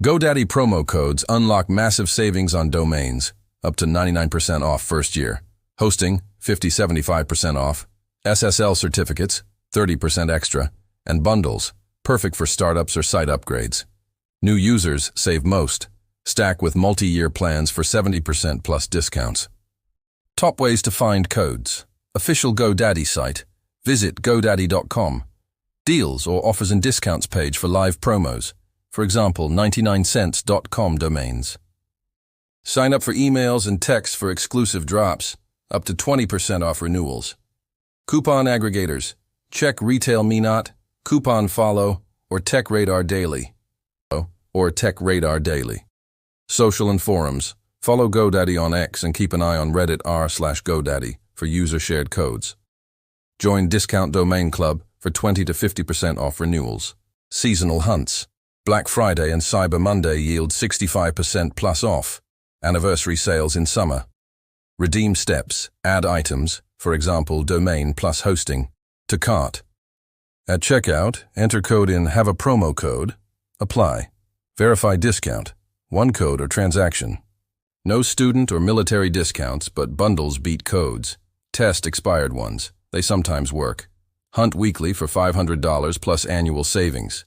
GoDaddy promo codes unlock massive savings on domains, up to 99% off first year. Hosting, 50-75% off. SSL certificates, 30% extra. And bundles, perfect for startups or site upgrades. New users save most. Stack with multi-year plans for 70% plus discounts. Top ways to find codes. Official GoDaddy site. Visit GoDaddy.com. Deals or offers and discounts page for live promos. For example, 99cents.com domains. Sign up for emails and texts for exclusive drops, up to 20% off renewals. Coupon aggregators. Check Retail Me Not, Coupon Follow, or Tech Radar Daily. Social and forums. Follow GoDaddy on X and keep an eye on Reddit r/GoDaddy for user-shared codes. Join Discount Domain Club for 20 to 50% off renewals. Seasonal hunts. Black Friday and Cyber Monday yield 65% plus off. Anniversary sales in summer. Redeem steps. Add items, for example, domain plus hosting, to cart. At checkout, enter code in Have a promo code. Apply. Verify discount. One code or transaction. No student or military discounts, but bundles beat codes. Test expired ones. They sometimes work. Hunt weekly for $500 plus annual savings.